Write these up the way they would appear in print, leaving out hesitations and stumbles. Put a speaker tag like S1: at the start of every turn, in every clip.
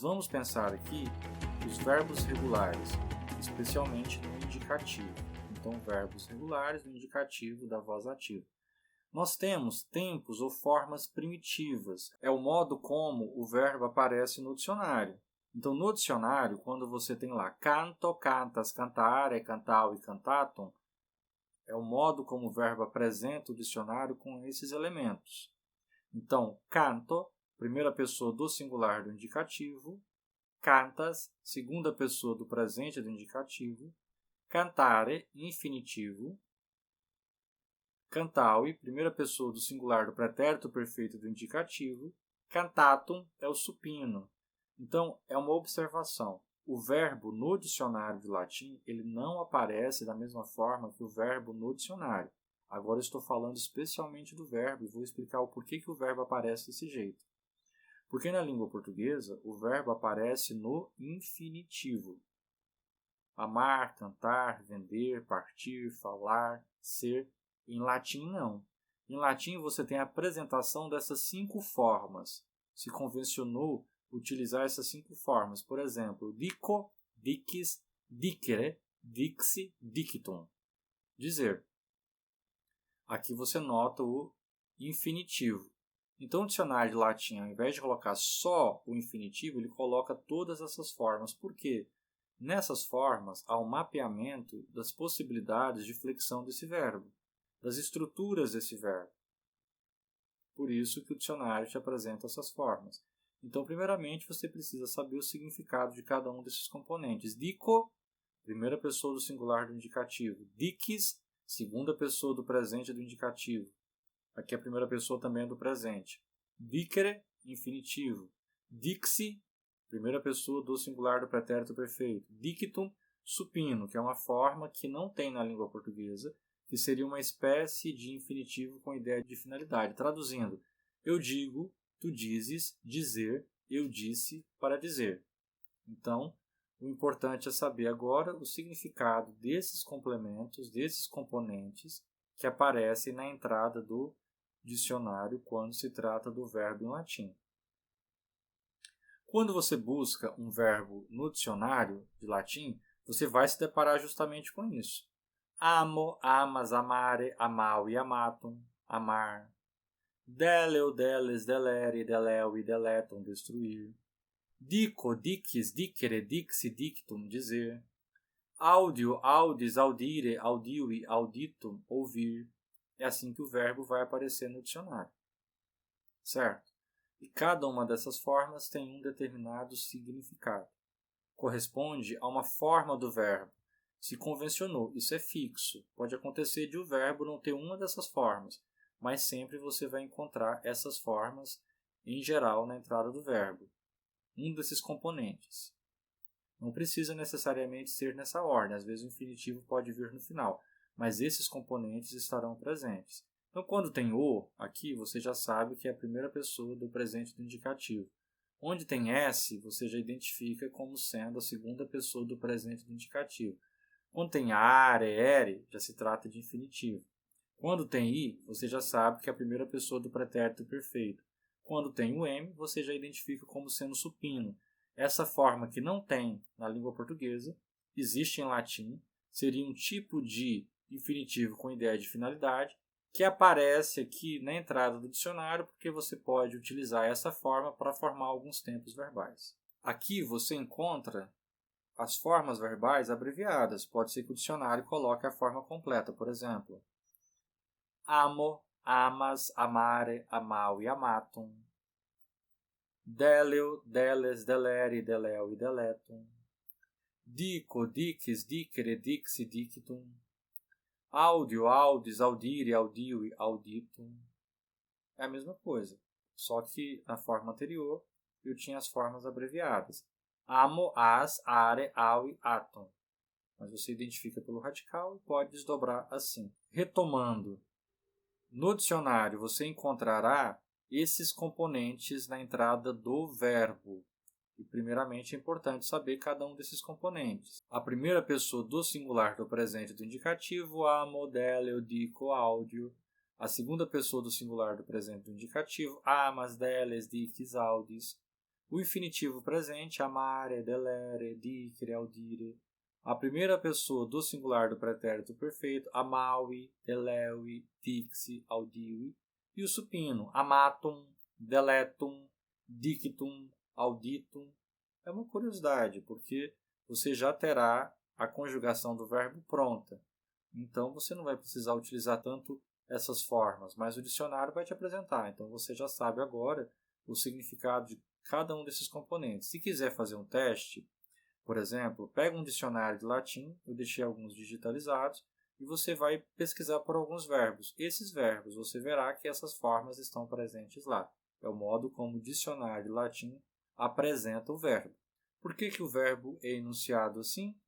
S1: Vamos pensar aqui os verbos regulares, especialmente no indicativo. Então, verbos regulares no indicativo da voz ativa. Nós temos tempos ou formas primitivas. É o modo como o verbo aparece no dicionário. Então, no dicionário, quando você tem lá canto, cantas, cantare, cantau e cantatum, é o modo como o verbo apresenta o dicionário com esses elementos. Então, canto, primeira pessoa do singular do indicativo, cantas, segunda pessoa do presente do indicativo, cantare, infinitivo, cantaui, primeira pessoa do singular do pretérito perfeito do indicativo, cantatum é o supino. Então, é uma observação. O verbo no dicionário de latim, ele não aparece da mesma forma que o verbo no dicionário. Agora eu estou falando especialmente do verbo e vou explicar o porquê que o verbo aparece desse jeito. Porque na língua portuguesa, o verbo aparece no infinitivo. Amar, cantar, vender, partir, falar, ser. Em latim, não. Em latim, você tem a apresentação dessas 5 formas. Se convencionou utilizar essas 5 formas. Por exemplo, dico, dicis, dicere, dixi, dictum. Dizer. Aqui você nota o infinitivo. Então, o dicionário de latim, ao invés de colocar só o infinitivo, ele coloca todas essas formas. Por quê? Nessas formas, há um mapeamento das possibilidades de flexão desse verbo, das estruturas desse verbo. Por isso que o dicionário te apresenta essas formas. Então, primeiramente, você precisa saber o significado de cada um desses componentes. Dico, primeira pessoa do singular do indicativo. Dicis, segunda pessoa do presente do indicativo. Aqui a primeira pessoa também é do presente. Dicere, infinitivo. Dixi, primeira pessoa do singular do pretérito perfeito. Dictum, supino, que é uma forma que não tem na língua portuguesa, que seria uma espécie de infinitivo com ideia de finalidade. Traduzindo, eu digo, tu dizes, dizer, eu disse, para dizer. Então, o importante é saber agora o significado desses complementos, desses componentes que aparecem na entrada do dicionário quando se trata do verbo em latim. Quando você busca um verbo no dicionário de latim, você vai se deparar justamente com isso. Amo, amas, amare, amau e amatum, amar. Deleo, deles, delere, deleu e deletum, destruir. Dico, dicis, dicere, dixi, dictum, dizer. Audio, audis, audire, audivi, auditum, ouvir. É assim que o verbo vai aparecer no dicionário. Certo? E cada uma dessas formas tem um determinado significado. Corresponde a uma forma do verbo. Se convencionou, isso é fixo. Pode acontecer de o verbo não ter uma dessas formas, mas sempre você vai encontrar essas formas, em geral, na entrada do verbo. Um desses componentes. Não precisa necessariamente ser nessa ordem, às vezes o infinitivo pode vir no final, mas esses componentes estarão presentes. Então, quando tem o, aqui você já sabe que é a primeira pessoa do presente do indicativo. Onde tem S, você já identifica como sendo a segunda pessoa do presente do indicativo. Quando tem are, ere, já se trata de infinitivo. Quando tem i, você já sabe que é a primeira pessoa do pretérito perfeito. Quando tem o M, você já identifica como sendo supino. Essa forma que não tem na língua portuguesa, existe em latim, seria um tipo de infinitivo com ideia de finalidade, que aparece aqui na entrada do dicionário, porque você pode utilizar essa forma para formar alguns tempos verbais. Aqui você encontra as formas verbais abreviadas. Pode ser que o dicionário coloque a forma completa, por exemplo. Amo, amas, amare, amau e amatum. Deleo, deles, delere, deleu e deletum. Dico, dicis, dicere, dixi, dictum. Audio, audis, audire, audivi, auditum. É a mesma coisa, só que na forma anterior eu tinha as formas abreviadas. Amo, as, are, au e atum. Mas você identifica pelo radical e pode desdobrar assim. Retomando, no dicionário você encontrará esses componentes na entrada do verbo. E, primeiramente, é importante saber cada um desses componentes. A primeira pessoa do singular do presente do indicativo, amo, deleo, dico, audio. A segunda pessoa do singular do presente do indicativo, amas, deles, dicis, audis. O infinitivo presente, amare, delere, dicere, audire. A primeira pessoa do singular do pretérito perfeito, amavi, delevi, dixi, audivi. E o supino, amatum, deletum, dictum, auditum. É uma curiosidade, porque você já terá a conjugação do verbo pronta. Então, você não vai precisar utilizar tanto essas formas, mas o dicionário vai te apresentar. Então, você já sabe agora o significado de cada um desses componentes. Se quiser fazer um teste, por exemplo, pega um dicionário de latim, eu deixei alguns digitalizados, e você vai pesquisar por alguns verbos. Esses verbos, você verá que essas formas estão presentes lá. É o modo como o dicionário de latim apresenta o verbo. Por que o verbo é enunciado assim?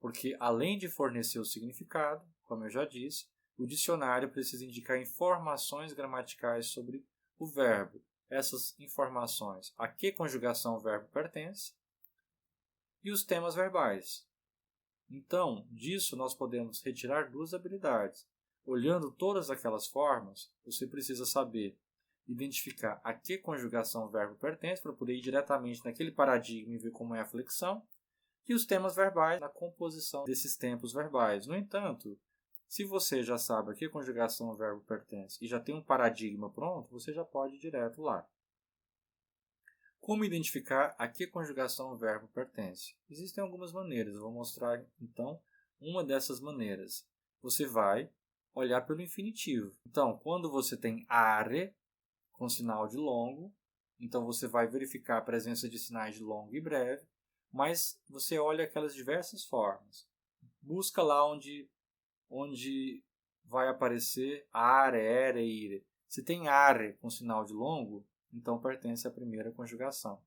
S1: Porque, além de fornecer o significado, como eu já disse, o dicionário precisa indicar informações gramaticais sobre o verbo. Essas informações, a que conjugação o verbo pertence, e os temas verbais. Então, disso nós podemos retirar duas habilidades. Olhando todas aquelas formas, você precisa saber identificar a que conjugação o verbo pertence para poder ir diretamente naquele paradigma e ver como é a flexão, e os temas verbais na composição desses tempos verbais. No entanto, se você já sabe a que conjugação o verbo pertence e já tem um paradigma pronto, você já pode ir direto lá. Como identificar a que conjugação o verbo pertence? Existem algumas maneiras, eu vou mostrar então uma dessas maneiras. Você vai olhar pelo infinitivo. Então, quando você tem are com sinal de longo, então você vai verificar a presença de sinais de longo e breve, mas você olha aquelas diversas formas. Busca lá onde vai aparecer are, ere, ire. Se tem are com sinal de longo, então pertence à primeira conjugação.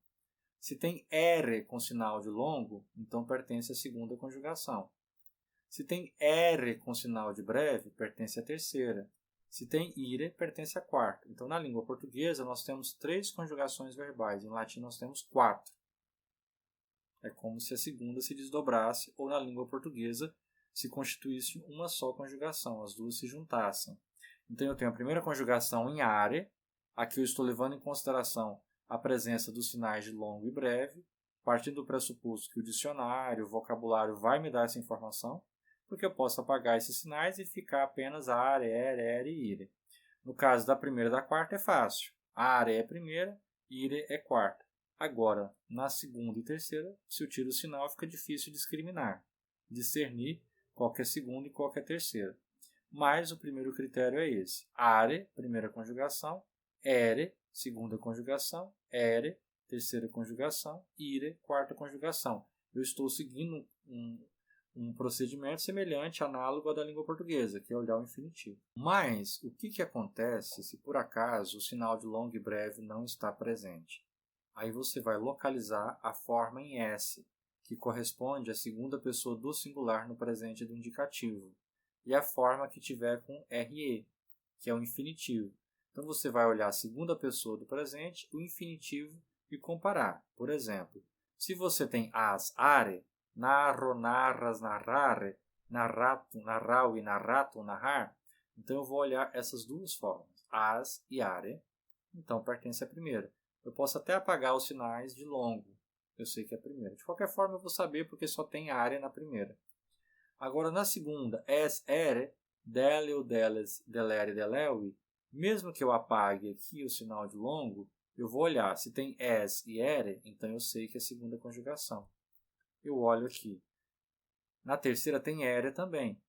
S1: Se tem ere com sinal de longo, então pertence à segunda conjugação. Se tem ere com sinal de breve, pertence à terceira. Se tem ire, pertence à quarta. Então, na língua portuguesa, nós temos 3 conjugações verbais. Em latim, nós temos 4. É como se a segunda se desdobrasse, ou na língua portuguesa, se constituísse uma só conjugação. As duas se juntassem. Então, eu tenho a primeira conjugação em are. Aqui eu estou levando em consideração a presença dos sinais de longo e breve, partindo do pressuposto que o dicionário, o vocabulário vai me dar essa informação, porque eu posso apagar esses sinais e ficar apenas are, ere e ire. No caso da primeira e da quarta é fácil. Are é primeira, ire é quarta. Agora, na segunda e terceira, se eu tiro o sinal, fica difícil discernir qual que é segunda e qual que é terceira. Mas o primeiro critério é esse. Are, primeira conjugação, ere, segunda conjugação, ere, terceira conjugação, ire, quarta conjugação. Eu estou seguindo um procedimento semelhante, análogo ao da língua portuguesa, que é olhar o infinitivo. Mas o que acontece se por acaso o sinal de longo e breve não está presente? Aí você vai localizar a forma em S, que corresponde à segunda pessoa do singular no presente do indicativo, e a forma que tiver com RE, que é o infinitivo. Então você vai olhar a segunda pessoa do presente, o infinitivo, e comparar. Por exemplo, se você tem as, are, narro, narras, narrare, narrato, narrau e narrato, narrar, então eu vou olhar essas duas formas, as e are, então pertence à primeira. Eu posso até apagar os sinais de longo, eu sei que é a primeira. De qualquer forma eu vou saber porque só tem are na primeira. Agora na segunda, es, ere, deleo, deles, delere, deleui, mesmo que eu apague aqui o sinal de longo, eu vou olhar. Se tem es e ere, então eu sei que é a segunda conjugação. Eu olho aqui. Na terceira tem ere também.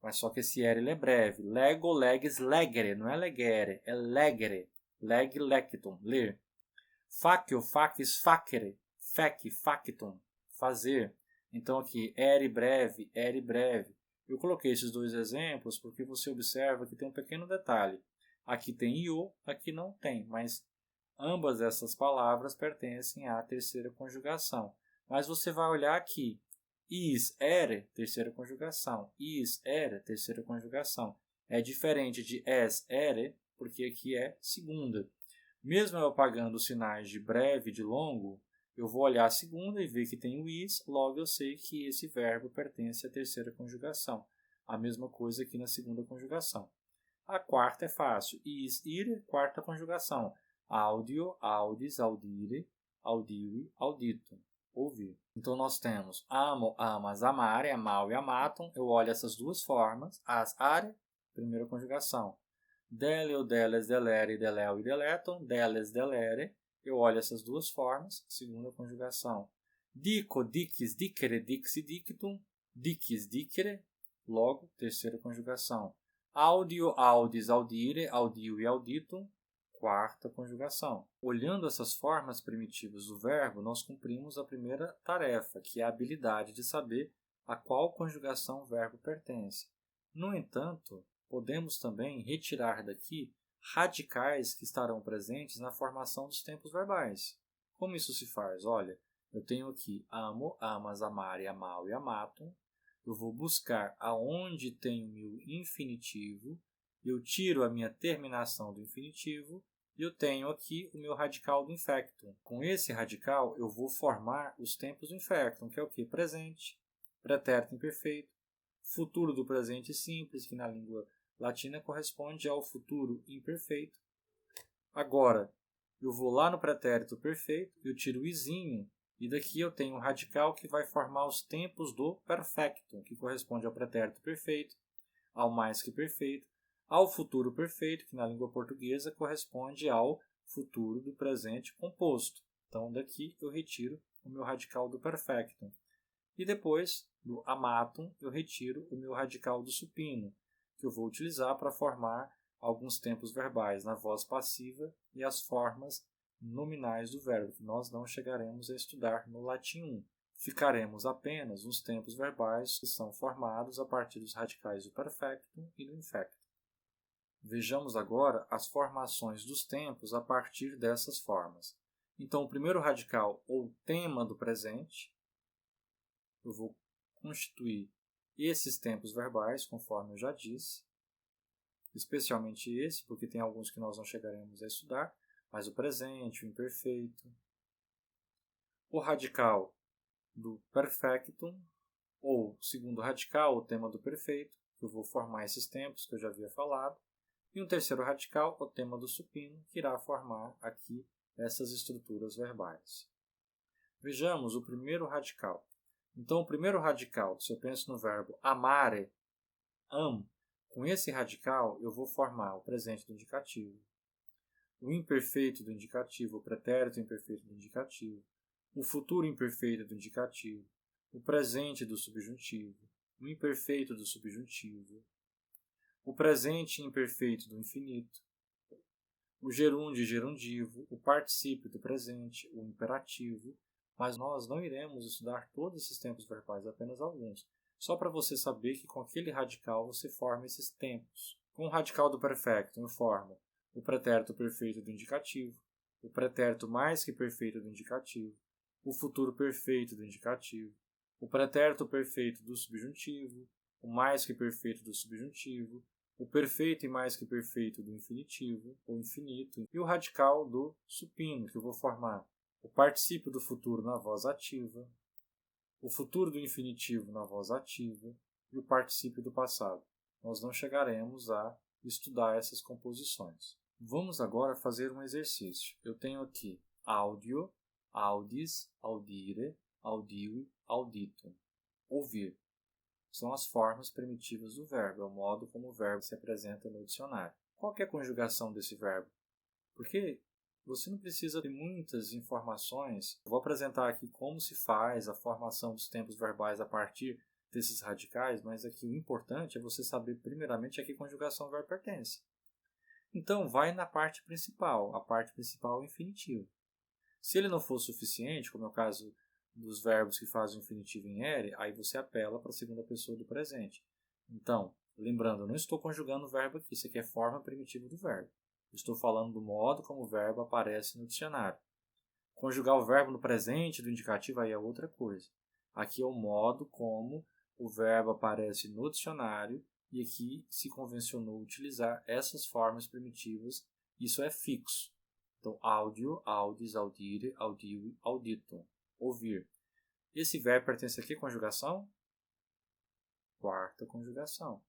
S1: Mas só que esse ere é breve. Lego, leges, legere. Não é legere, é legere. Leg, lectum, ler. Facio, facis, facere. Fec, factum, fazer. Então aqui, ere breve, ere breve. Eu coloquei esses dois exemplos porque você observa que tem um pequeno detalhe. Aqui tem io, aqui não tem, mas ambas essas palavras pertencem à terceira conjugação. Mas você vai olhar aqui. Is, ere, terceira conjugação. Is, ere, terceira conjugação. É diferente de es, ere, porque aqui é segunda. Mesmo eu apagando os sinais de breve e de longo, eu vou olhar a segunda e ver que tem o is, logo eu sei que esse verbo pertence à terceira conjugação. A mesma coisa aqui na segunda conjugação. A quarta é fácil. Is, ire, quarta conjugação. Audio, audis, audire, audivi, auditum. Ouvir. Então, nós temos amo, amas, amare, amau e amatum. Eu olho essas duas formas. As, are, primeira conjugação. Deleo, deles, delere, deleo e deletum. Deles, delere. Eu olho essas duas formas. Segunda conjugação. Dico, dicis, dicere, dixi, dictum. Dicis, dicere. Logo, terceira conjugação. Audio, audis, audire, audio e auditum. Quarta conjugação. Olhando essas formas primitivas do verbo, nós cumprimos a primeira tarefa, que é a habilidade de saber a qual conjugação o verbo pertence. No entanto, podemos também retirar daqui radicais que estarão presentes na formação dos tempos verbais. Como isso se faz? Olha, eu tenho aqui amo, amas, amare, amau e amatum. Eu vou buscar aonde tem o meu infinitivo, eu tiro a minha terminação do infinitivo e eu tenho aqui o meu radical do infectum. Com esse radical, eu vou formar os tempos do infectum, que é o quê? Presente, pretérito imperfeito, futuro do presente simples, que na língua latina corresponde ao futuro imperfeito. Agora, eu vou lá no pretérito perfeito, eu tiro o izinho, e daqui eu tenho o radical que vai formar os tempos do perfectum, que corresponde ao pretérito perfeito, ao mais que perfeito, ao futuro perfeito, que na língua portuguesa corresponde ao futuro do presente composto. Então, daqui eu retiro o meu radical do perfectum. E depois, do amatum, eu retiro o meu radical do supino, que eu vou utilizar para formar alguns tempos verbais na voz passiva e as formas nominais do verbo, que nós não chegaremos a estudar no latim 1. Ficaremos apenas nos tempos verbais que são formados a partir dos radicais do perfectum e do infectum. Vejamos agora as formações dos tempos a partir dessas formas. Então, o primeiro radical, ou tema do presente, eu vou constituir esses tempos verbais, conforme eu já disse, especialmente esse, porque tem alguns que nós não chegaremos a estudar, mas o presente, o imperfeito. O radical do perfectum, ou segundo radical, o tema do perfeito, que eu vou formar esses tempos que eu já havia falado. E um terceiro radical, o tema do supino, que irá formar aqui essas estruturas verbais. Vejamos o primeiro radical. Então, o primeiro radical, se eu penso no verbo amare, amo, com esse radical eu vou formar o presente do indicativo, o imperfeito do indicativo, o pretérito imperfeito do indicativo, o futuro imperfeito do indicativo, o presente do subjuntivo, o imperfeito do subjuntivo, o presente imperfeito do infinito, o gerúndio e gerundivo, o particípio do presente, o imperativo, mas nós não iremos estudar todos esses tempos verbais, apenas alguns, só para você saber que com aquele radical você forma esses tempos. Com o radical do perfecto eu formo o pretérito perfeito do indicativo, o pretérito mais que perfeito do indicativo, o futuro perfeito do indicativo, o pretérito perfeito do subjuntivo, o mais que perfeito do subjuntivo, o perfeito e mais que perfeito do infinitivo, ou infinito, e o radical do supino, que eu vou formar o particípio do futuro na voz ativa, o futuro do infinitivo na voz ativa e o particípio do passado. Nós não chegaremos a estudar essas composições. Vamos agora fazer um exercício. Eu tenho aqui audio, audis, audire, audivi, auditum. Ouvir. São as formas primitivas do verbo, é o modo como o verbo se apresenta no dicionário. Qual que é a conjugação desse verbo? Porque você não precisa de muitas informações. Eu vou apresentar aqui como se faz a formação dos tempos verbais a partir desses radicais, mas aqui o importante é você saber primeiramente a que conjugação o verbo pertence. Então, vai na parte principal. A parte principal é o infinitivo. Se ele não for suficiente, como é o caso dos verbos que fazem o infinitivo em ere, aí você apela para a segunda pessoa do presente. Então, lembrando, eu não estou conjugando o verbo aqui, isso aqui é forma primitiva do verbo. Eu estou falando do modo como o verbo aparece no dicionário. Conjugar o verbo no presente do indicativo aí é outra coisa. Aqui é o modo como o verbo aparece no dicionário e aqui se convencionou utilizar essas formas primitivas. Isso é fixo. Então, audio, audis, audire, audivi, auditum. Ouvir. Esse verbo pertence a que conjugação? Quarta conjugação.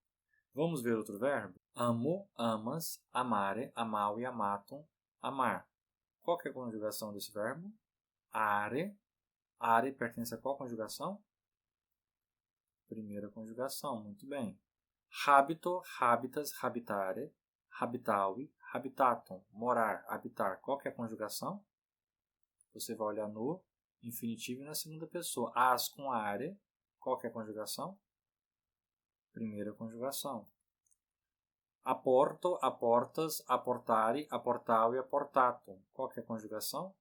S1: Vamos ver outro verbo? Amo, amas, amare, amau e amatum, amar. Qual que é a conjugação desse verbo? are. Are pertence a qual conjugação? Primeira conjugação, muito bem. Habito, habitas, habitare. Habitavi, habitatum, morar, habitar. Qual que é a conjugação? Você vai olhar no infinitivo e na segunda pessoa. As com are. Qual que é a conjugação? Primeira conjugação. Aporto, aportas, aportare, aportau e aportatum. Qual que é a conjugação?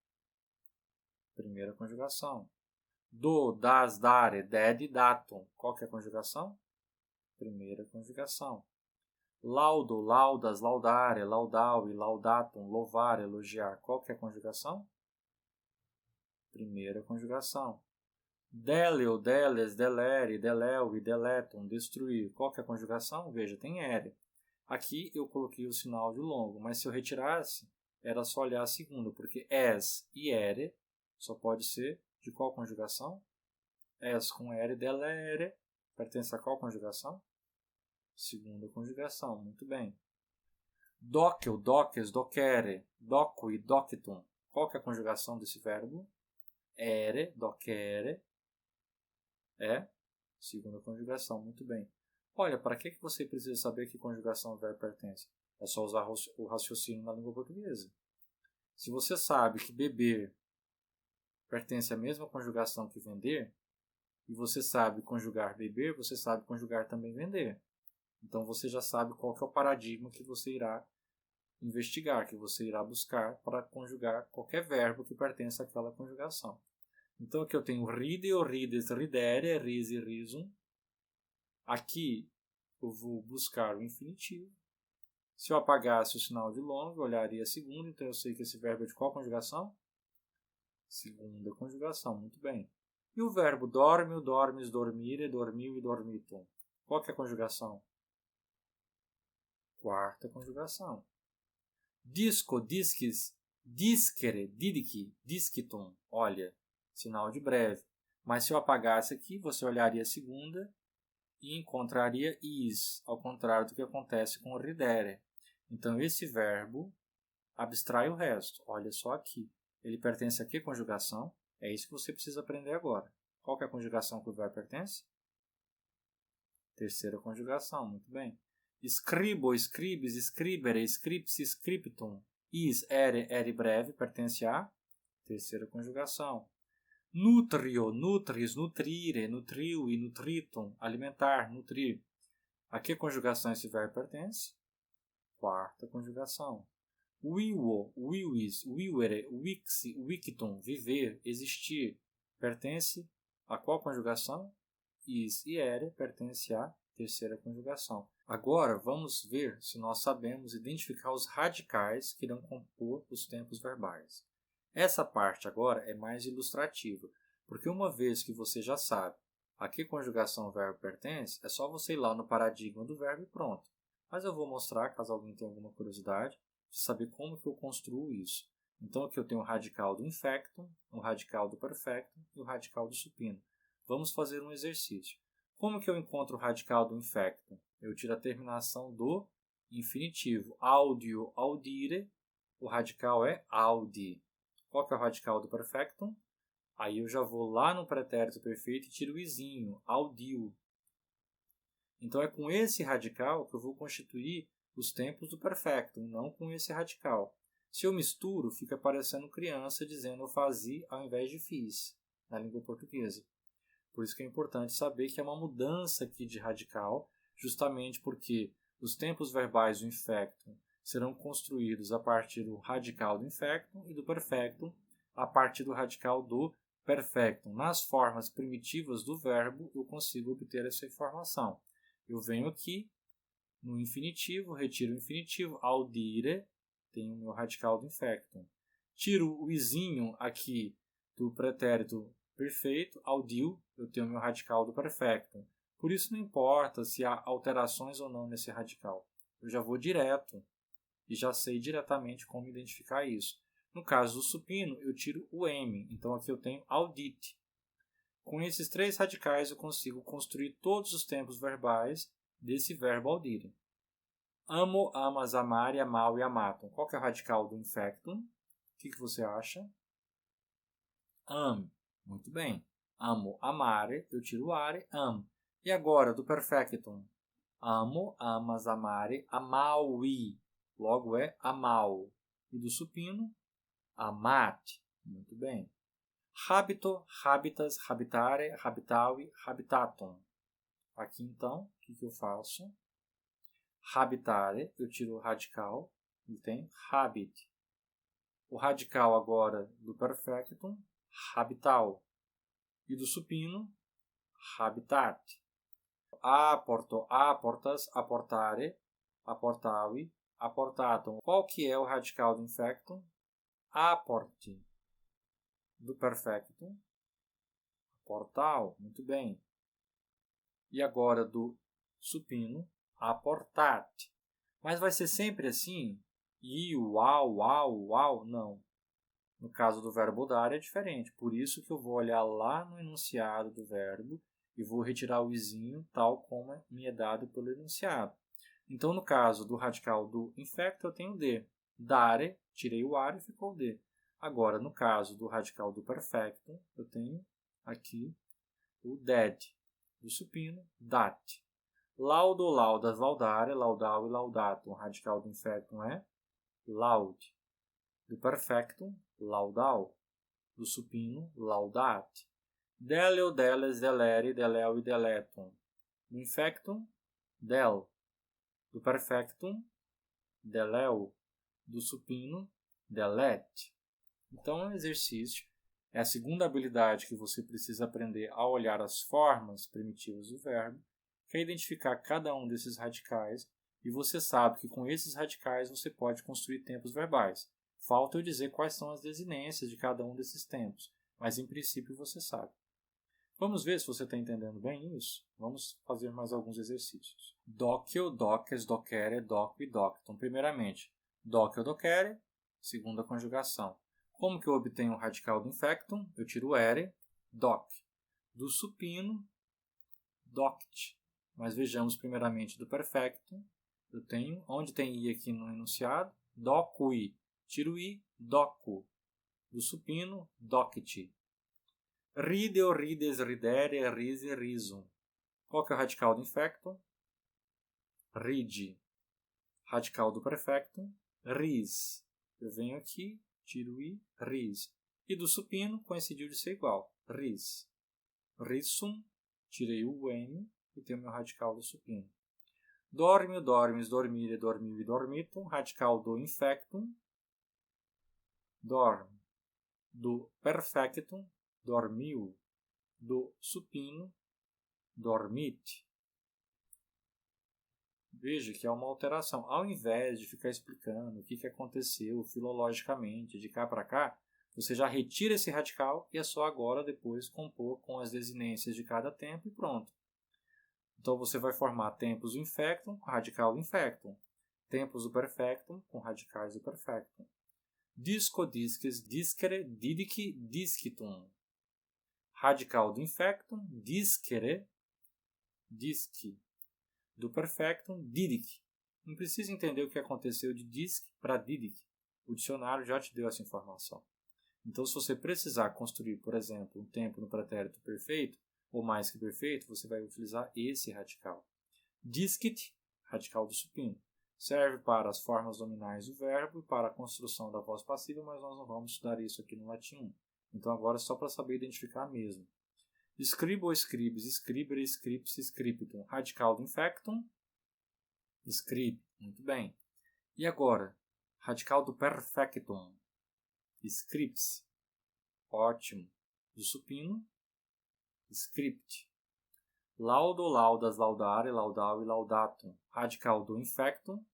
S1: Primeira conjugação. Do, das, dare, ded, datum. Qual que é a conjugação? Primeira conjugação. Laudo, laudas, laudare, laudau e laudatum, louvar, elogiar. Qual que é a conjugação? Primeira conjugação. Deleo, deles, delere, deleu e deletum, destruir. Qual que é a conjugação? Veja, tem ere. Aqui eu coloquei o sinal de longo, mas se eu retirasse, era só olhar a segunda, porque es e ere só pode ser de qual conjugação? Es com ere, delere, pertence a qual conjugação? Segunda conjugação, muito bem. Docel, doces, docere, doco e docitum. Qual que é a conjugação desse verbo? Ere, docere, é segunda conjugação, muito bem. Olha, para que você precisa saber que conjugação o verbo pertence? É só usar o raciocínio na língua portuguesa. Se você sabe que beber pertence à mesma conjugação que vender, e você sabe conjugar beber, você sabe conjugar também vender. Então você já sabe qual que é o paradigma que você irá investigar, que você irá buscar para conjugar qualquer verbo que pertença àquela conjugação. Então aqui eu tenho ride, rides, ridere, risi, risum. Aqui eu vou buscar o infinitivo. Se eu apagasse o sinal de longo, eu olharia a segunda, então eu sei que esse verbo é de qual conjugação? Segunda conjugação, muito bem. E o verbo dorme, dormes, dormire, dormiu e dormitum. Qual que é a conjugação? Quarta conjugação. Disco, disquis, discere, didici, discitum. Olha, sinal de breve. Mas se eu apagasse aqui, você olharia a segunda e encontraria is, ao contrário do que acontece com o ridere. Então, esse verbo abstrai o resto. Olha só aqui. Ele pertence a que conjugação? É isso que você precisa aprender agora. Qual que é a conjugação que o verbo pertence? Terceira conjugação, muito bem. Scribo, scribis, scribere, scripsi, scriptum. Is, ere, ere breve, pertence à terceira conjugação. Nutrio, nutris, nutrire, nutriu e nutritum. Alimentar, nutrir. A que conjugação esse verbo pertence? Quarta conjugação. Vivo, vivis, vivere, vixi, victum, viver, existir, pertence a qual conjugação? Is e ere pertence à terceira conjugação. Agora vamos ver se nós sabemos identificar os radicais que irão compor os tempos verbais. Essa parte agora é mais ilustrativa, porque uma vez que você já sabe a que conjugação o verbo pertence, é só você ir lá no paradigma do verbo e pronto. Mas eu vou mostrar, caso alguém tenha alguma curiosidade, de saber como que eu construo isso. Então aqui eu tenho o radical do infectum, o radical do perfectum e o radical do supino. Vamos fazer um exercício. Como que eu encontro o radical do infectum? Eu tiro a terminação do infinitivo. Audio, audire, o radical é audi. Qual que é o radical do perfectum? Aí eu já vou lá no pretérito perfeito e tiro o izinho, audiu. Então é com esse radical que eu vou constituir os tempos do perfectum, não com esse radical. Se eu misturo, fica parecendo criança dizendo eu fazi ao invés de fiz, na língua portuguesa. Por isso que é importante saber que é uma mudança aqui de radical, justamente porque os tempos verbais do infectum serão construídos a partir do radical do infectum e do perfectum a partir do radical do perfectum. Nas formas primitivas do verbo, eu consigo obter essa informação. Eu venho aqui no infinitivo, retiro o infinitivo, audire, tenho o meu radical do infectum. Tiro o izinho aqui do pretérito perfeito, audiu, eu tenho o meu radical do perfectum. Por isso não importa se há alterações ou não nesse radical. Eu já vou direto e já sei diretamente como identificar isso. No caso do supino, eu tiro o M, então aqui eu tenho audite. Com esses três radicais eu consigo construir todos os tempos verbais desse verbo audire. Amo, amas, amare, amau e amatum. Qual que é o radical do infectum? O que você acha? Am. Muito bem. Amo, amare, eu tiro o are, am. E agora, do perfectum? Amo, amas, amare, amaui. Logo é amal. E do supino? Amat. Muito bem. Habito, habitas, habitare, habitavi, habitatum. Aqui então, o que eu faço? Habitare, eu tiro o radical e tem habit. O radical agora do perfectum, habital. E do supino, habitat. Aporto, aportas, aportare, aportavi, aportatum. Qual que é o radical do infectum? Aporte. Do perfectum, aportal. Muito bem. E agora do supino, aportat. Mas vai ser sempre assim? Uau? Não. No caso do verbo dar é diferente. Por isso que eu vou olhar lá no enunciado do verbo e vou retirar o izinho tal como me é dado pelo enunciado. Então, no caso do radical do infecto, eu tenho D. Dare, tirei o are e ficou D. Agora, no caso do radical do perfecto, eu tenho aqui o dead. Do supino, dat. Laudo, laudas, laudare, laudal e laudatum. O radical do infectum é laud. Do perfectum, laudal. Do supino, laudat. Deleo, deles, deleri, deleo e deletum. Do infectum, del. Do perfectum, deleo. Do supino, delet. Então, é um exercício. É a segunda habilidade que você precisa aprender ao olhar as formas primitivas do verbo, que é identificar cada um desses radicais, e você sabe que com esses radicais você pode construir tempos verbais. Falta eu dizer quais são as desinências de cada um desses tempos, mas em princípio você sabe. Vamos ver se você está entendendo bem isso? Vamos fazer mais alguns exercícios. Docio, doces, docere, doco e doctum. Primeiramente, docio, docere, segunda conjugação. Como que eu obtenho o radical do infectum? Eu tiro o ere, doc. Do supino, doct. Mas vejamos primeiramente do perfectum. Eu tenho, onde tem i aqui no enunciado? Docui. Tiro o i, docu. Do supino, docti. Ride ou rides, ridere, rise, risum. Qual que é o radical do infectum? Ride. Radical do perfectum, ris. Eu venho aqui, tiro o i, ris. E do supino, coincidiu de ser igual, ris. Risum, tirei o m e tenho o meu radical do supino. Dormio, dormis, dormire, dormiu e dormitum. Radical do infectum, dorm. Do perfectum, dormiu. Do supino, dormit. Veja que há uma alteração. Ao invés de ficar explicando o que aconteceu filologicamente de cá para cá, você já retira esse radical e é só agora depois compor com as desinências de cada tempo e pronto. Então você vai formar tempos do infectum com radical do infectum, tempos do perfectum com radicais do perfectum. Disco, disques, discere, didique, discitum. Radical do infectum, discere, disque. Do perfectum, didic. Não precisa entender o que aconteceu de disc para didic. O dicionário já te deu essa informação. Então, se você precisar construir, por exemplo, um tempo no pretérito perfeito, ou mais que perfeito, você vai utilizar esse radical. Discit, radical do supino. Serve para as formas nominais do verbo e para a construção da voz passiva, mas nós não vamos estudar isso aqui no latim 1. Então, agora é só para saber identificar mesmo. Scribo, scribes, scribere, scripsi, scriptum. Radical do infectum, scrib. Muito bem. E agora? Radical do perfectum, scripts. Ótimo. Do supino, script. Laudo, laudas, laudare, laudal e laudatum. Radical do infectum,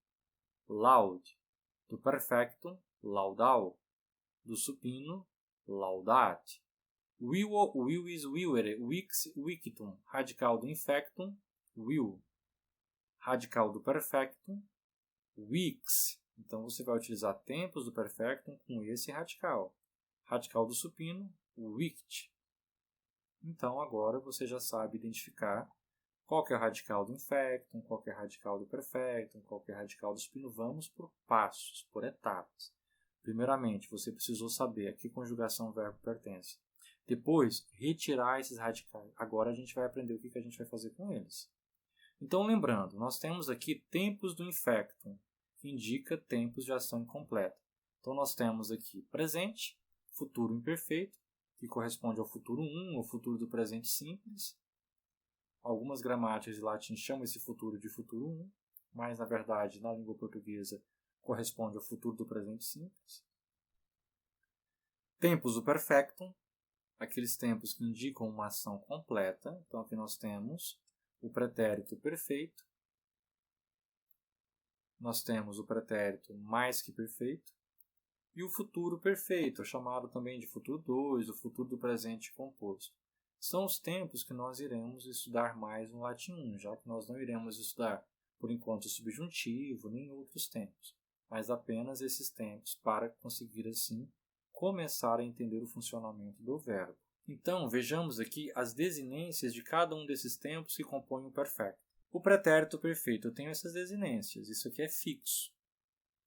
S1: laud. Do perfectum, laudal. Do supino, laudat. Will, willis, willere, wix, wictum. Radical do infectum, will. Radical do perfectum, wix. Então, você vai utilizar tempos do perfectum com esse radical. Radical do supino, wict. Então, agora você já sabe identificar qual que é o radical do infectum, qual que é o radical do perfectum, qual que é o radical do supino. Vamos por passos, por etapas. Primeiramente, você precisou saber a que conjugação o verbo pertence. Depois, retirar esses radicais. Agora a gente vai aprender o que a gente vai fazer com eles. Então, lembrando, nós temos aqui tempos do infectum, que indica tempos de ação incompleta. Então, nós temos aqui presente, futuro imperfeito, que corresponde ao futuro 1, ao futuro do presente simples. Algumas gramáticas de latim chamam esse futuro de futuro 1, mas, na verdade, na língua portuguesa, corresponde ao futuro do presente simples. Tempos do perfectum, aqueles tempos que indicam uma ação completa. Então, aqui nós temos o pretérito perfeito, nós temos o pretérito mais que perfeito, e o futuro perfeito, chamado também de futuro 2, o futuro do presente composto. São os tempos que nós iremos estudar mais no latim 1, já que nós não iremos estudar, por enquanto, o subjuntivo, nem outros tempos, mas apenas esses tempos para conseguir, assim, começar a entender o funcionamento do verbo. Então, vejamos aqui as desinências de cada um desses tempos que compõem o perfecto. O pretérito perfeito, eu tenho essas desinências, isso aqui é fixo,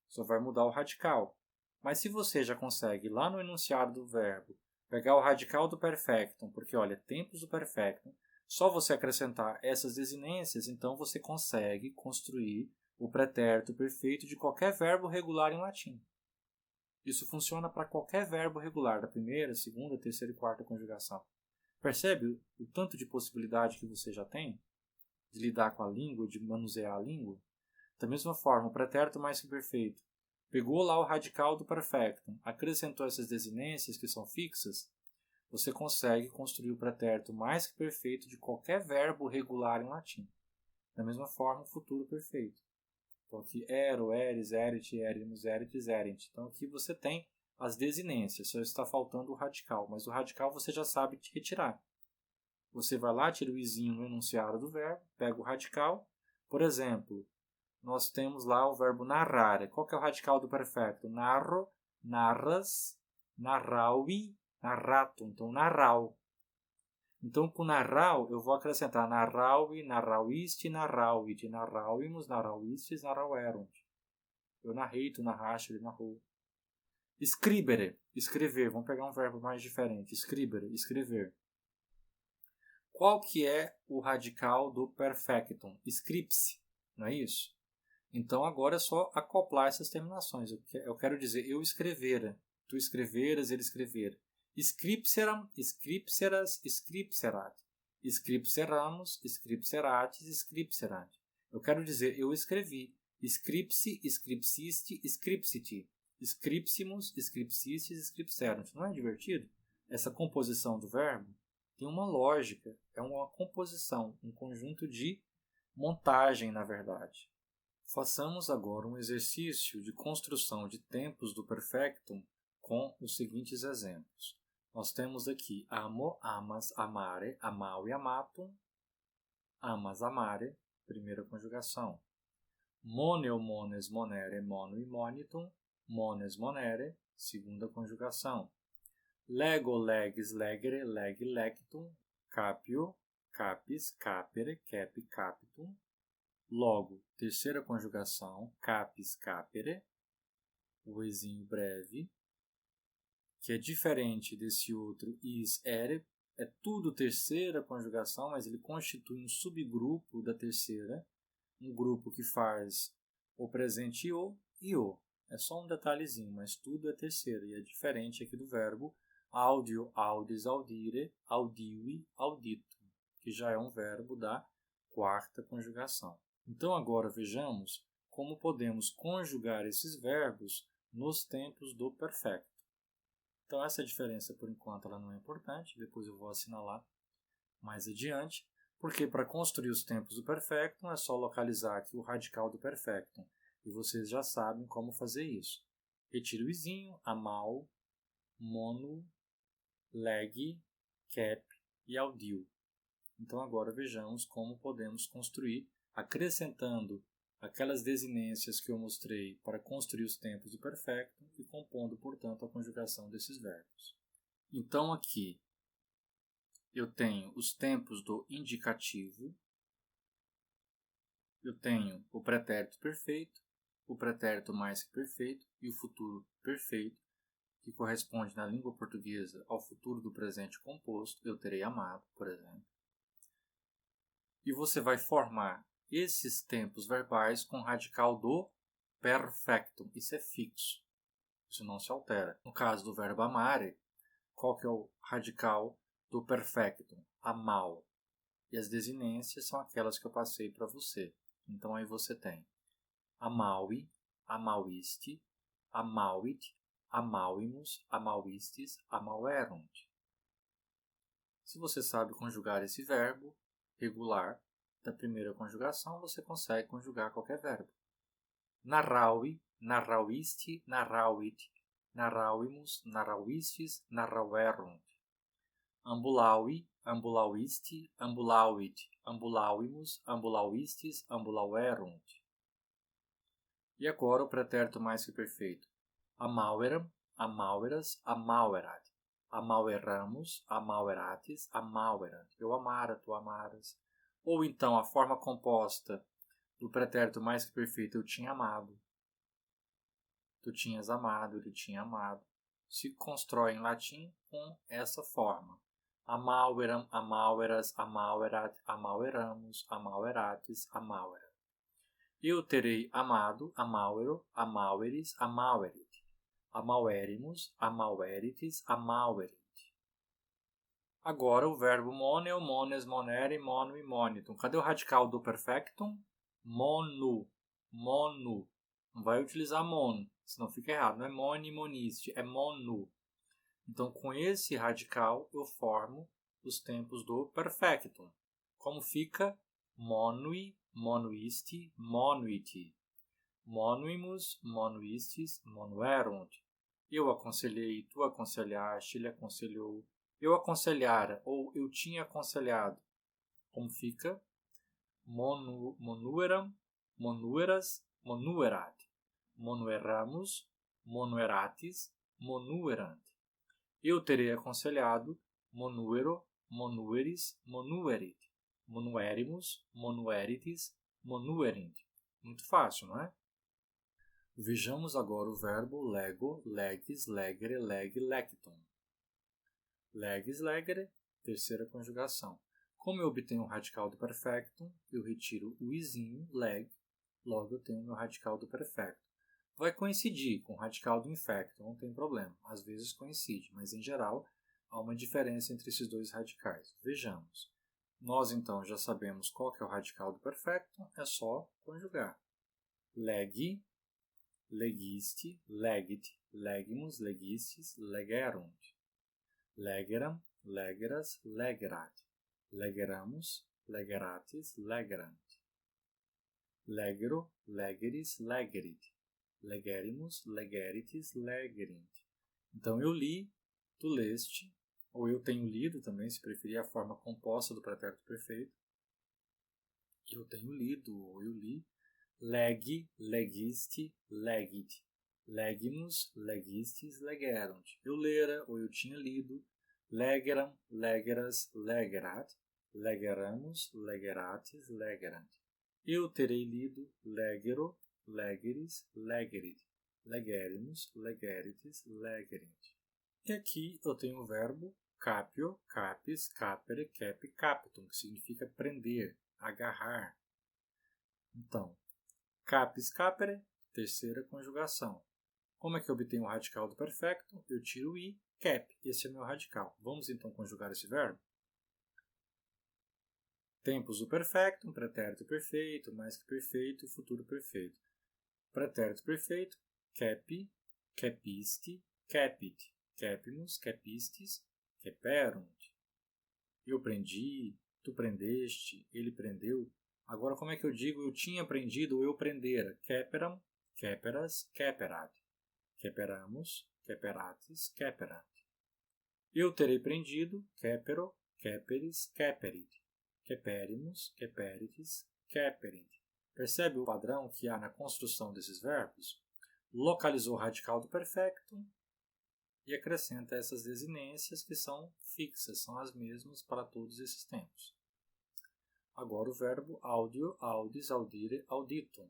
S1: só vai mudar o radical. Mas se você já consegue, lá no enunciado do verbo, pegar o radical do perfectum, porque, olha, tempos do perfectum, só você acrescentar essas desinências, então você consegue construir o pretérito perfeito de qualquer verbo regular em latim. Isso funciona para qualquer verbo regular, da primeira, segunda, terceira e quarta conjugação. Percebe o tanto de possibilidade que você já tem de lidar com a língua, de manusear a língua? Da mesma forma, o pretérito mais que perfeito pegou lá o radical do perfectum, acrescentou essas desinências que são fixas, você consegue construir o pretérito mais que perfeito de qualquer verbo regular em latim. Da mesma forma, o futuro perfeito. Então, aqui, ero, eres, erit, erimus, erites, erent. Então, aqui você tem as desinências, só está faltando o radical. Mas o radical você já sabe retirar. Você vai lá, tira o izinho no enunciado do verbo, pega o radical. Por exemplo, nós temos lá o verbo narrare. Qual que é o radical do perfecto? Narro, narras, narraui, narratum. Então, narral. Então, com narral, eu vou acrescentar narraui, narrauiste, narrauit, narrauimus, narrauistes, narrauerunt. Eu narrei, tu narraste, ele narrou. Scribere, escrever. Vamos pegar um verbo mais diferente. Scribere, escrever. Qual que é o radical do perfectum? Scripse, não é isso? Então, agora é só acoplar essas terminações. Eu quero dizer, eu escrevera, tu escreveras, ele escrevera. Scripseram, scripseras, scripserat. Scripseramus, scripseratis, scripserant. Eu quero dizer, eu escrevi. Scripsi, scripsiste, scripsiti. Scripsimus, scripsistes, scripserunt. Não é divertido? Essa composição do verbo tem uma lógica. É uma composição, um conjunto de montagem, na verdade. Façamos agora um exercício de construção de tempos do perfectum com os seguintes exemplos. Nós temos aqui amo, amas, amare, amau e amatum. Amas, amare, primeira conjugação. Moneu, mones, monere, mono e monitum. Mones, monere, segunda conjugação. Lego, leges, legere, leg, lectum. Capio, capis, capere, cap, capitum. Logo, terceira conjugação, capis, capere, o ezinho breve, que é diferente desse outro is, ere, é tudo terceira conjugação, mas ele constitui um subgrupo da terceira, um grupo que faz o presente e o. É só um detalhezinho, mas tudo é terceira, e é diferente aqui do verbo audio, audis, audire, audivi, auditum, que já é um verbo da quarta conjugação. Então, agora vejamos como podemos conjugar esses verbos nos tempos do perfecto. Então, essa diferença, por enquanto, ela não é importante, depois eu vou assinalar mais adiante, porque para construir os tempos do perfectum é só localizar aqui o radical do perfectum, e vocês já sabem como fazer isso. Retira o izinho, amal, mono, leg, cap e audio. Então, agora vejamos como podemos construir acrescentando aquelas desinências que eu mostrei para construir os tempos do perfecto e compondo, portanto, a conjugação desses verbos. Então, aqui eu tenho os tempos do indicativo, eu tenho o pretérito perfeito, o pretérito mais que perfeito e o futuro perfeito, que corresponde na língua portuguesa ao futuro do presente composto, eu terei amado, por exemplo. E você vai formar esses tempos verbais com o radical do perfectum. Isso é fixo. Isso não se altera. No caso do verbo amare, qual que é o radical do perfectum? Amal. E as desinências são aquelas que eu passei para você. Então aí você tem amaui, amauiste, amauit, amauimus, amauistes, amauerunt. Se você sabe conjugar esse verbo regular da primeira conjugação, você consegue conjugar qualquer verbo. Narraui, narrauiste, narrauit, narrauimus, narrauistes, narrauerunt. Ambulaui, ambulauiste, ambulauit, ambulauimus, ambulauistes, ambulauerunt. E agora o pretérito mais que perfeito. Amaueram, amaueras, amauerat. Amaueramos, amauerates, amauerant. Eu amara, tu amaras. Ou então a forma composta do pretérito mais que perfeito, eu tinha amado. Tu tinhas amado, ele tinha amado. Se constrói em latim com essa forma. Amaueram, amaueras, amauerat, amaueramos, amaurates, amauerat. Eu terei amado, amauero, amaueris, amauerit. Amauerimus, amauerites, amauerit. Agora o verbo moneo, mones, monere, mono e monitum. Cadê o radical do perfectum? Monu, monu. Não vai utilizar mon, senão fica errado. Não é moni, moniste, é monu. Então, com esse radical, eu formo os tempos do perfectum. Como fica? Monui, monuisti, monuiti. Monuimus, monuistes, monuerunt. Eu aconselhei, tu aconselhaste, ele aconselhou. Eu aconselhara, ou eu tinha aconselhado. Como fica? Monueram, monueras, monuerat. Monueramus, monueratis, monuerant. Eu terei aconselhado, monuero, monueris, monuerit. Monuerimus, monueritis, monuerint. Muito fácil, não é? Vejamos agora o verbo lego, legis, legere, leg, lectum. Legis, legere, terceira conjugação. Como eu obtenho o radical do perfectum, eu retiro o izinho, leg, logo eu tenho o meu radical do perfectum. Vai coincidir com o radical do infectum, não tem problema. Às vezes coincide, mas em geral há uma diferença entre esses dois radicais. Vejamos. Nós então já sabemos qual que é o radical do perfectum, é só conjugar. Legi, legisti, legit, legimus, legistis, legerunt. Legeram, legeras, legerat. Legeramus, legeratis, legerant. Legero, legeris, legerit. Legerimus, legeritis, legerint. Então eu li, tu leste, ou eu tenho lido também, se preferir a forma composta do pretérito perfeito. Eu tenho lido, ou eu li. Legi, legisti, legit. Legimus, legistis, legerunt. Eu lera, ou eu tinha lido. Legeram, legeras, legerat. Legeramus, legeratis, legerant. Eu terei lido. Legero, legeris, legerit. Legerimus, legeritis, legerint. E aqui eu tenho o verbo capio, capis, capere, cap, capitum, que significa prender, agarrar. Então, capis, capere, terceira conjugação. Como é que eu obtenho o radical do perfecto? Eu tiro o i, cap. Esse é o meu radical. Vamos então conjugar esse verbo? Tempos do perfectum, pretérito perfeito, mais que perfeito, futuro perfeito. Pretérito perfeito, cap, capisti, capit, capimus, capistis, caperunt. Eu prendi, tu prendeste, ele prendeu. Agora, como é que eu digo eu tinha prendido ou eu prendera? Caperam, caperas, caperat. Caperamus, caperatis, caperant. Eu terei prendido, capero, caperis, caperit. Caperimus, caperitis, caperint. Percebe o padrão que há na construção desses verbos? Localizou o radical do perfectum e acrescenta essas desinências que são fixas, são as mesmas para todos esses tempos. Agora o verbo audio, audis, audire, auditum.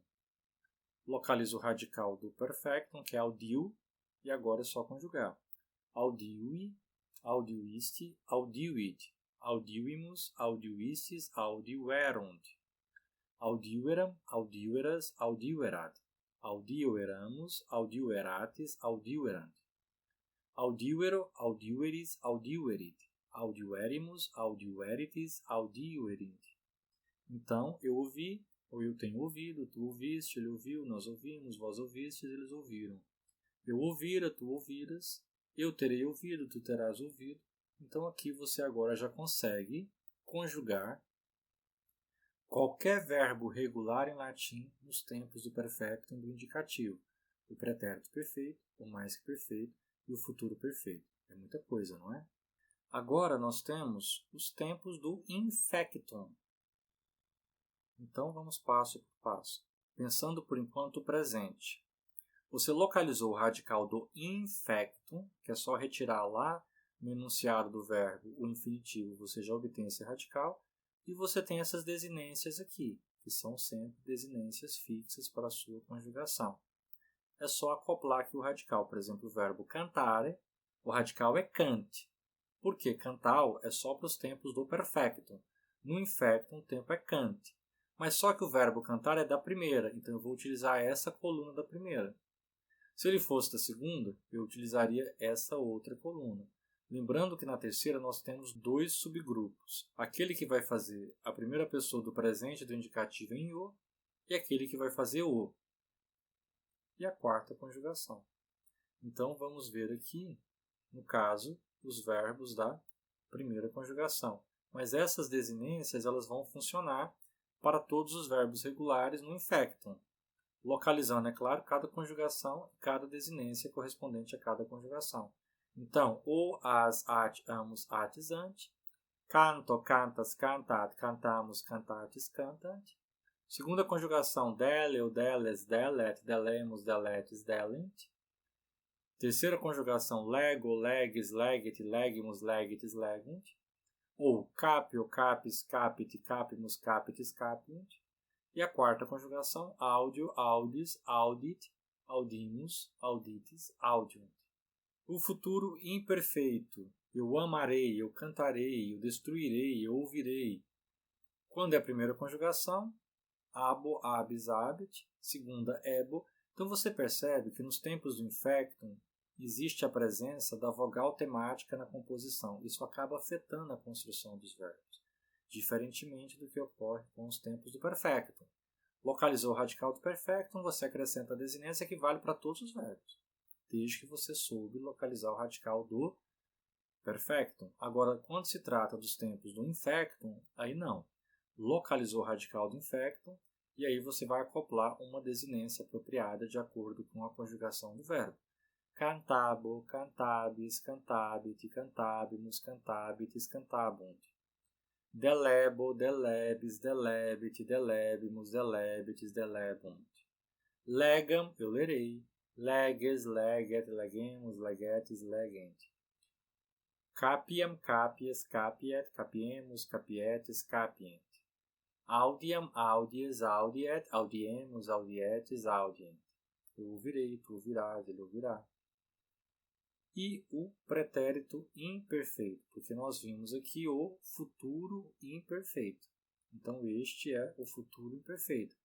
S1: Localiza o radical do perfectum, que é audio, e agora é só conjugar. audiui, audiuiste, audiuit, audiuimus, audiuistes, audiuerunt, audiueram, audiueras, audiuerat, audiueramus, audiuerates, audiuerant, audiuero, audiueris, audiuerit, audiuerimus, audiuerites, audiuerint. Então, eu ouvi, ou eu tenho ouvido, tu ouviste, ele ouviu, nós ouvimos, vós ouvistes, eles ouviram. Eu ouvira, tu ouviras, eu terei ouvido, tu terás ouvido. Então, aqui você agora já consegue conjugar qualquer verbo regular em latim nos tempos do perfecto e do indicativo. O pretérito perfeito, o mais que perfeito e o futuro perfeito. É muita coisa, não é? Agora nós temos os tempos do infectum. Então vamos passo por passo. Pensando por enquanto o presente. Você localizou o radical do infectum, que é só retirar lá no enunciado do verbo o infinitivo, você já obtém esse radical. E você tem essas desinências aqui, que são sempre desinências fixas para a sua conjugação. É só acoplar aqui o radical. Por exemplo, o verbo cantare, o radical é cante. Porque cantal é só para os tempos do perfectum. No infectum, o tempo é cante. Mas só que o verbo cantar é da primeira, então eu vou utilizar essa coluna da primeira. Se ele fosse da segunda, eu utilizaria essa outra coluna. Lembrando que na terceira nós temos dois subgrupos. Aquele que vai fazer a primeira pessoa do presente do indicativo em o e aquele que vai fazer o. E a quarta conjugação. Então vamos ver aqui, no caso, os verbos da primeira conjugação. Mas essas desinências elas vão funcionar para todos os verbos regulares no infectum, localizando, é claro, cada conjugação e cada desinência correspondente a cada conjugação. Então, o, as, at, amus, atis, ante, canto, cantas, cantat, cantamos, cantatis, cantant. Segunda conjugação, dele, ou deles, delet, delemos, deletes, delent. Terceira conjugação, lego, leges, legit, legimus, legitis, legunt. Ou capio, capis, capit, capimus, capitis, capiunt. E a quarta conjugação, audio, audis, audit, audimus, auditis, audiunt. O futuro imperfeito, eu amarei, eu cantarei, eu destruirei, eu ouvirei. Quando é a primeira conjugação, abo, abis, abit, segunda, ebo. Então você percebe que nos tempos do infectum existe a presença da vogal temática na composição. Isso acaba afetando a construção dos verbos, diferentemente do que ocorre com os tempos do perfectum. Localizou o radical do perfectum, você acrescenta a desinência que vale para todos os verbos, desde que você soube localizar o radical do perfectum. Agora, quando se trata dos tempos do infectum, aí não. Localizou o radical do infectum e aí você vai acoplar uma desinência apropriada de acordo com a conjugação do verbo. Cantabo, cantabis, cantabit, cantabimus, cantabitis, cantabunt. Delebo, delebis, delebit, delebimus, delebitis, delebunt. Legam, eu lerei. Leges, leget, legemus, legetis, legent. Capiam, capies, capiet, capiemus, capietis, capient. Audiam, audies, audiet, audiemus, audietis, audient. Eu ouvirei, tu ouvirás, ele ouvirá. E o pretérito imperfeito, porque nós vimos aqui o futuro imperfeito. Então, este é o futuro imperfeito,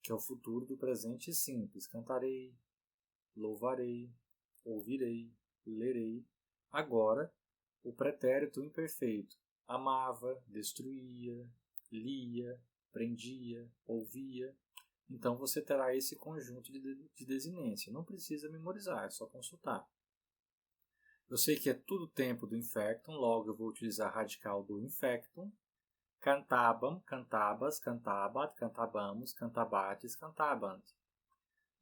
S1: que é o futuro do presente simples. Cantarei, louvarei, ouvirei, lerei. Agora, o pretérito imperfeito. Amava, destruía, lia, prendia, ouvia. Então, você terá esse conjunto de desinência. Não precisa memorizar, é só consultar. Eu sei que é tudo tempo do infectum, logo eu vou utilizar a radical do infectum. Cantabam, cantabas, cantabat, cantabamos, cantabates, cantabant.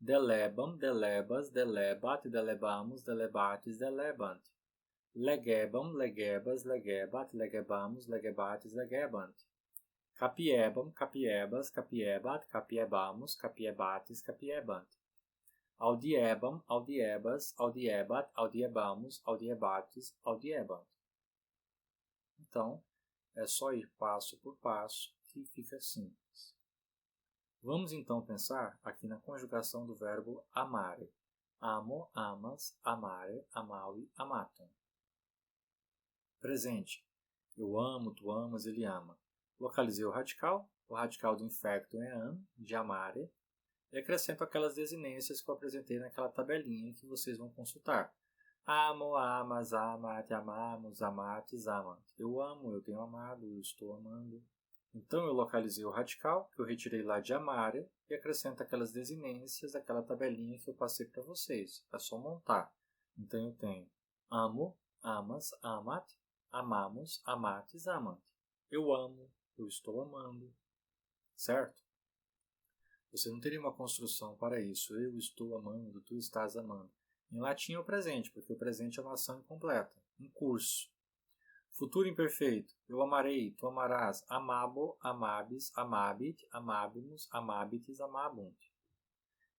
S1: Delebam, delebas, delebat, delebamus, delebates, delebant. Legebam, legebas, legebat, legebamos, legebates, legebant. Capiebam, capiebas, capiebat, capiebamus, capiebates, capiebant. Audiebam, audiebas, audiebat, audiebamus, audiebates, audiebant. Então, é só ir passo por passo que fica simples. Vamos então pensar aqui na conjugação do verbo amare. Amo, amas, amare, amavi, amatum. Presente. Eu amo, tu amas, ele ama. Localizei o radical do infectum é am, de amare, e acrescento aquelas desinências que eu apresentei naquela tabelinha que vocês vão consultar. Amo, amas, amat, amamos, amates, amant. Eu amo, eu tenho amado, eu estou amando. Então eu localizei o radical, que eu retirei lá de amare, e acrescento aquelas desinências daquela tabelinha que eu passei para vocês. É só montar. Então eu tenho amo, amas, amat, amamos, amates, amant. Eu amo, eu estou amando. Certo? Você não teria uma construção para isso. Eu estou amando, tu estás amando. Em latim é o presente, porque o presente é uma ação incompleta. Em curso. Futuro imperfeito. Eu amarei, tu amarás. Amabo, amabis, amabit, amabimus, amabites, amabunt.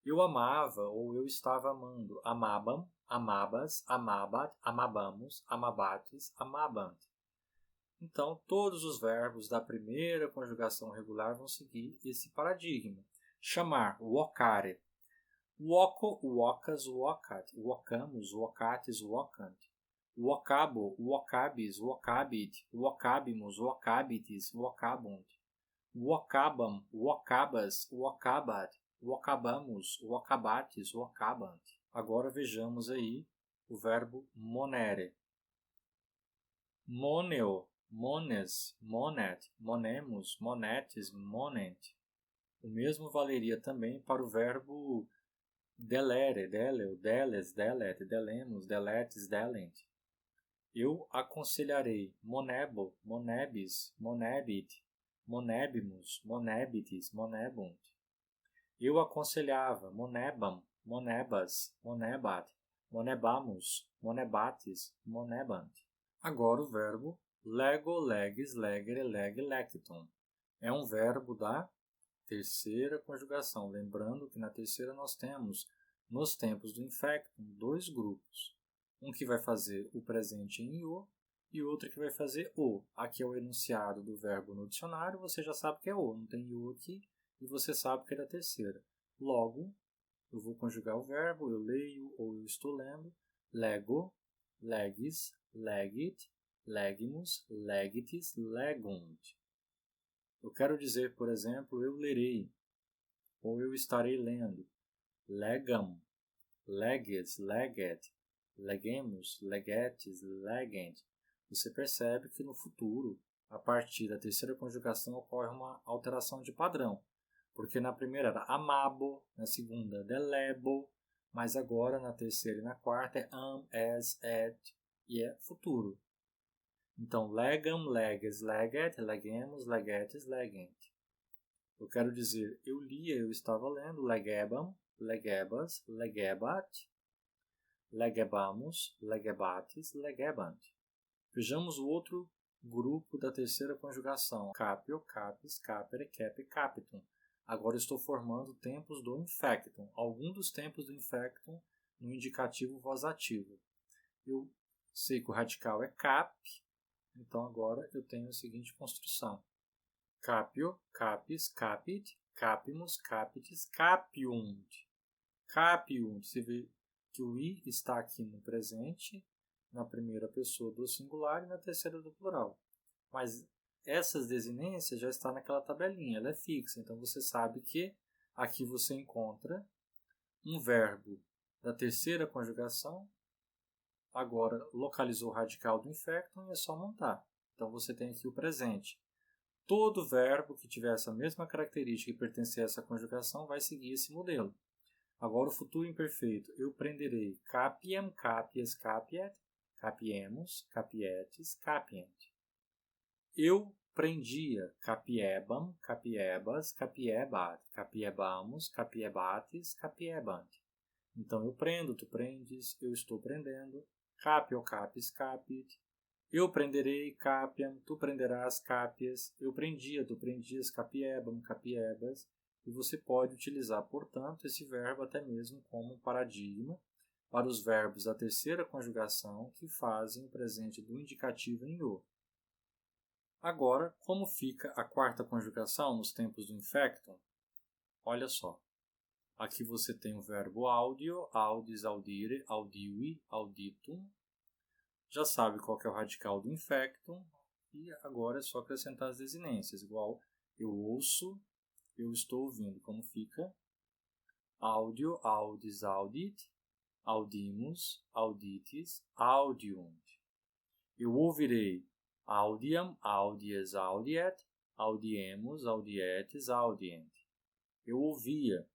S1: Eu amava ou eu estava amando. Amabam, amabas, amabat, amabamos, amabates, amabant. Então, todos os verbos da primeira conjugação regular vão seguir esse paradigma. Chamar, vocare. Voco, vocas, vocat. Vocamos, vocates, vocant. Vocabo, vocabis, vocabit. Vocabimus, vocabites, vocabunt. Vocabam, vocabas, vocabat. Vocabamos, vocabates, vocabant. Agora vejamos aí o verbo monere. Moneo, mones, monet, monemos, monetes, monent. O mesmo valeria também para o verbo delere, deleo, deles, delet, delemos, deletes, delent. Eu aconselharei monebo, monebis, monebit, monebimus, monebites, monebunt. Eu aconselhava monebam, monebas, monebat, monebamus, monebates, monebant. Agora o verbo lego, leges, legere, lege, lectum. É um verbo da terceira conjugação. Lembrando que na terceira nós temos, nos tempos do infectum, dois grupos. Um que vai fazer o presente em io e outro que vai fazer o. Aqui é o enunciado do verbo no dicionário, você já sabe que é o. Não tem io aqui e você sabe que é da terceira. Logo, eu vou conjugar o verbo, eu leio ou eu estou lendo. Lego, legis, legit, legimus, legitis, legunt. Eu quero dizer, por exemplo, eu lerei, ou eu estarei lendo. Legam, leges, leget, legemus, legetes, legent. Você percebe que no futuro, a partir da terceira conjugação, ocorre uma alteração de padrão. Porque na primeira era amabo, na segunda delebo, mas agora na terceira e na quarta é am, as, et, e é futuro. Então, legam, leges, leget, legemos, legetes, legent. Eu quero dizer, eu lia, eu estava lendo, legebam, legebas, legebat, legebamus, legebates, legebant. Vejamos o outro grupo da terceira conjugação. Capio, capis, capere, cap, capitum. Agora estou formando tempos do infectum. Algum dos tempos do infectum no indicativo voz ativa. Eu sei que o radical é cap, então agora eu tenho a seguinte construção. Capio, capis, capit, capimus, capitis, capiunt. Capiunt. Você vê que o i está aqui no presente, na primeira pessoa do singular e na terceira do plural. Mas essas desinências já estão naquela tabelinha, ela é fixa. Então você sabe que aqui você encontra um verbo da terceira conjugação. Agora localizou o radical do infectum e é só montar. Então você tem aqui o presente. Todo verbo que tiver essa mesma característica e pertencer a essa conjugação vai seguir esse modelo. Agora o futuro imperfeito. Eu prenderei capiem, capies, capiet, capiemus, capietes, capient. Eu prendia capiebam, capiebas, capiebat, capiebamus, capiebates, capiebant. Então eu prendo, tu prendes, eu estou prendendo. Capio, capis, capit. Eu prenderei, capiam, tu prenderás, capias. Eu prendia, tu prendias, capiebam, capiebas. E você pode utilizar, portanto, esse verbo até mesmo como um paradigma para os verbos da terceira conjugação que fazem o presente do indicativo em o. Agora, como fica a quarta conjugação nos tempos do infectum? Olha só. Aqui você tem o verbo audio, audis, audire, audivi, auditum. Já sabe qual que é o radical do infectum e agora é só acrescentar as desinências, igual eu ouço, eu estou ouvindo. Como fica? Audio, audis, audit, audimus, auditis, audiunt. Eu ouvirei audiam, audies, audiet, audiemus, audietes, audient. Eu ouvia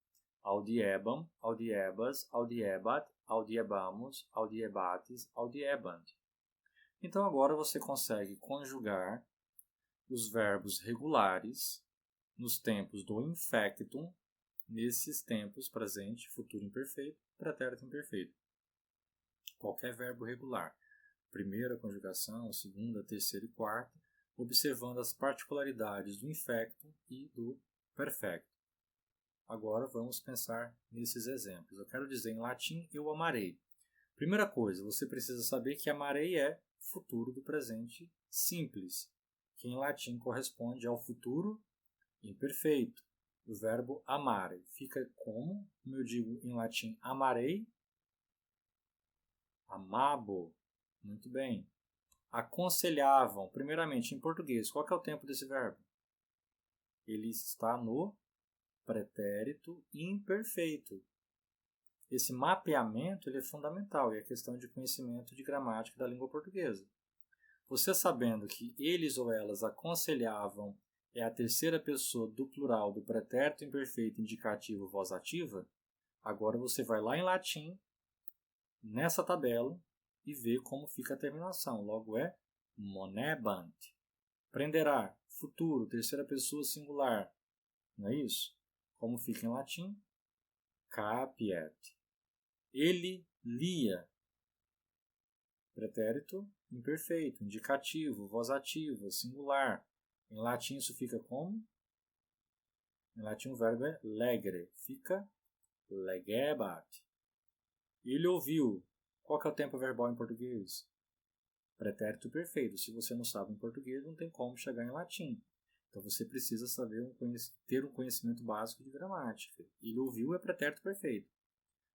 S1: audiebam, audiebas, audiebat, audiebamus, audiebates, audiebant. Então agora você consegue conjugar os verbos regulares nos tempos do infectum, nesses tempos presente, futuro imperfeito, pretérito imperfeito. Qualquer verbo regular. Primeira conjugação, segunda, terceira e quarta, observando as particularidades do infectum e do perfecto. Agora vamos pensar nesses exemplos. Eu quero dizer em latim, eu amarei. Primeira coisa, você precisa saber que amarei é futuro do presente simples, que em latim corresponde ao futuro imperfeito. O verbo amare fica como eu digo em latim, amarei, amabo. Muito bem. Aconselhavam, primeiramente em português, qual que é o tempo desse verbo? Ele está no pretérito imperfeito. Esse mapeamento ele é fundamental e é questão de conhecimento de gramática da língua portuguesa. Você sabendo que eles ou elas aconselhavam é a terceira pessoa do plural do pretérito imperfeito indicativo voz ativa, agora você vai lá em latim, nessa tabela, e vê como fica a terminação. Logo é monebant. Prenderá, futuro, terceira pessoa singular. Não é isso? Como fica em latim? Capiet. Ele lia. Pretérito imperfeito, indicativo, voz ativa, singular. Em latim isso fica como? Em latim o verbo é legere. Fica legebat. Ele ouviu. Qual que é o tempo verbal em português? Pretérito perfeito. Se você não sabe em português, não tem como chegar em latim. Então você precisa saber ter um conhecimento básico de gramática. Ele ouviu é pretérito perfeito.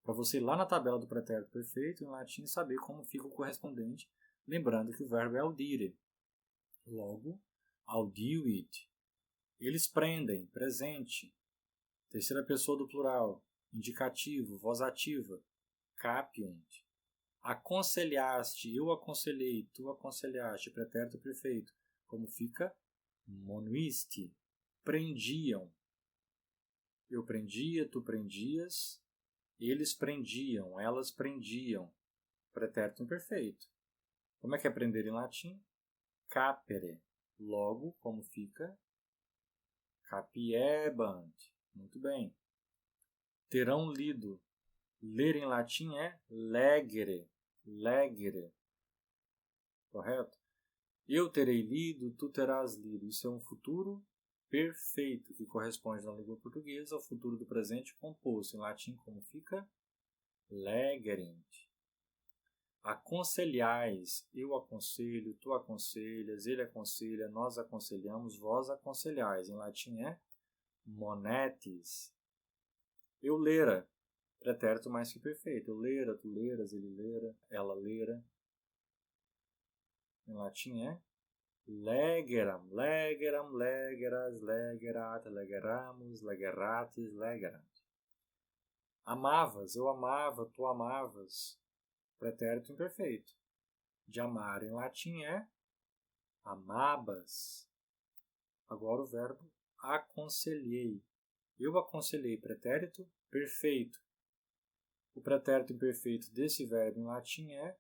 S1: Para você ir lá na tabela do pretérito perfeito, em latim, saber como fica o correspondente, lembrando que o verbo é audire. Logo, audiuit. Eles prendem, presente. Terceira pessoa do plural, indicativo, voz ativa, capiunt. Aconselhaste, eu aconselhei, tu aconselhaste, pretérito perfeito. Como fica? Monuiste. Prendiam. Eu prendia, tu prendias. Eles prendiam, elas prendiam. Pretérito imperfeito. Como é que é prender em latim? Capere. Logo, como fica? Capiebant. Muito bem. Terão lido. Ler em latim é legere. Legere. Correto? Eu terei lido, tu terás lido. Isso é um futuro perfeito, que corresponde na língua portuguesa ao futuro do presente composto. Em latim, como fica? Legerint. Aconselhais, eu aconselho, tu aconselhas, ele aconselha, nós aconselhamos, vós aconselhais. Em latim é monetis. Eu lera, pretérito mais que perfeito. Eu lera, tu leras, ele lera, ela lera. Em latim é legeram, legeram, legeras, legerat, legeramus, legeratis, legerant. Amavas, eu amava, tu amavas. Pretérito imperfeito. De amar em latim é amabas. Agora o verbo aconselhei. Eu aconselhei, pretérito perfeito. O pretérito imperfeito desse verbo em latim é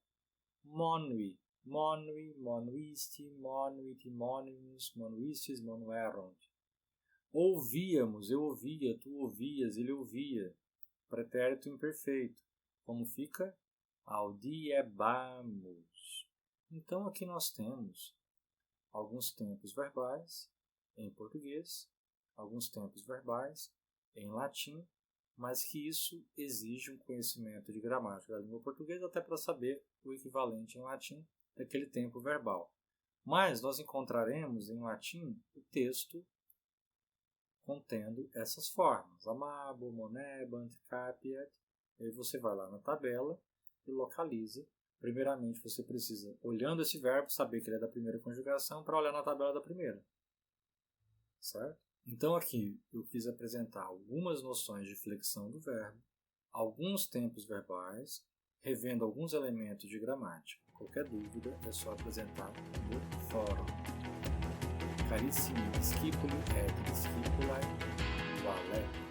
S1: monui. Monui, monuisti, monuit, monimus, monuistis, monuerunt. Ouvíamos, eu ouvia, tu ouvias, ele ouvia. Pretérito imperfeito. Como fica? Audiebamos. Então aqui nós temos alguns tempos verbais em português, alguns tempos verbais em latim, mas que isso exige um conhecimento de gramática da língua portuguesa até para saber o equivalente em latim daquele tempo verbal. Mas nós encontraremos em latim o texto contendo essas formas. Amabo, monebant, capiet. Aí você vai lá na tabela e localiza primeiramente você precisa, olhando esse verbo, saber que ele é da primeira conjugação para olhar na tabela da primeira. Certo? Então aqui eu quis apresentar algumas noções de flexão do verbo, alguns tempos verbais, revendo alguns elementos de gramática. Qualquer dúvida é só apresentar no fórum. Carissimi discipuli et discipulae, qual é?